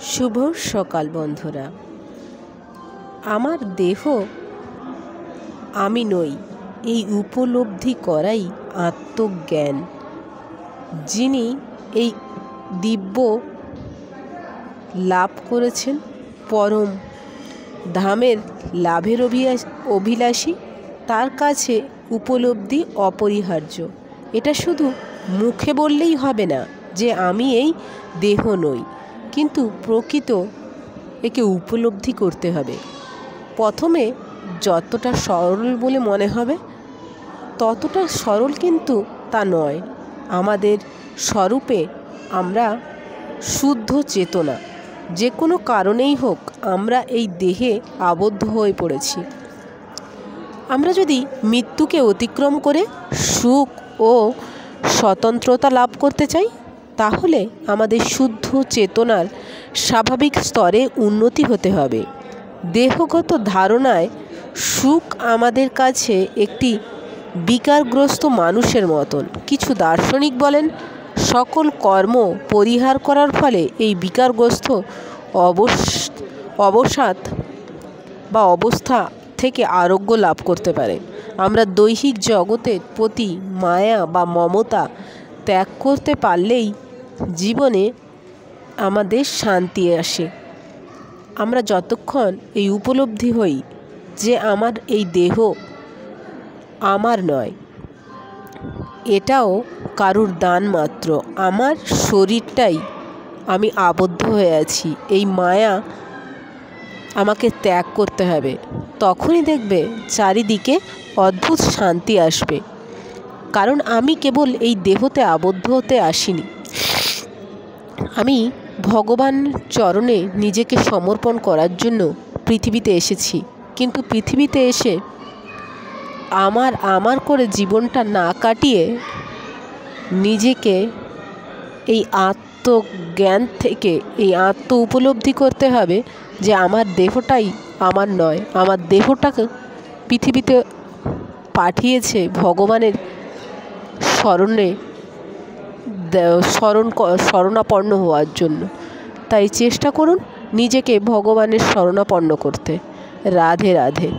শুভ সকাল বন্ধুরা। আমার দেহ আমি নই, এই উপলব্ধি করাই আত্মজ্ঞান। যিনি এই দিব্য লাভ করেছেন, পরম ধামের লাভের অভিলাষী, তার কাছে উপলব্ধি অপরিহার্য। এটা শুধু মুখে বললেই হবে না যে আমি এই দেহ নই, কিন্তু প্রকৃত একে উপলব্ধি করতে হবে। প্রথমে যতটা সরল বলে মনে হবে ততটা সরল কিন্তু তা নয়। আমাদের স্বরূপে আমরা শুদ্ধ চেতনা। যে কোনো কারণেই হোক আমরা এই দেহে আবদ্ধ হয়ে পড়েছি। আমরা যদি মৃত্যুকে অতিক্রম করে সুখ ও স্বতন্ত্রতা লাভ করতে চাই, তাহলে আমাদের শুদ্ধ চেতনার স্বাভাবিক স্তরে উন্নতি হতে হবে। দেহগত ধারণায় সুখ আমাদের কাছে একটি বিকারগ্রস্ত মানুষের মতন। কিছু দার্শনিক বলেন, সকল কর্ম পরিহার করার ফলে এই বিকারগ্রস্ত অবসাদ বা অবস্থা থেকে আরোগ্য লাভ করতে পারে। আমরা দৈহিক জগতের প্রতি মায়া বা মমতা ত্যাগ করতে পারলেই জীবনে আমাদের শান্তি আসে। আমরা যতক্ষণ এই উপলব্ধি হই যে আমার এই দেহ আমার নয়, এটাও কারুর দান মাত্র, আমার শরীরটাই আমি আবদ্ধ হয়ে আছি, এই মায়া আমাকে ত্যাগ করতে হবে, তখনই দেখবে চারিদিকে অদ্ভুত শান্তি আসবে। কারণ আমি কেবল এই দেহতে আবদ্ধ হতে আসিনি, আমি ভগবান চরণে নিজেকে সমর্পণ করার জন্য পৃথিবীতে এসেছি। কিন্তু পৃথিবীতে এসে আমার করে জীবনটা না কাটিয়ে নিজেকে এই আত্মজ্ঞান থেকে এই আত্ম উপলব্ধি করতে হবে যে আমার দেহটাই আমার নয়। আমার দেহটাকে পৃথিবীতে পাঠিয়েছে ভগবানের শরণাপন্ন হওয়ার জন্য। তাই চেষ্টা করুন নিজেকে ভগবানের শরণাপন্ন করতে। রাধে রাধে।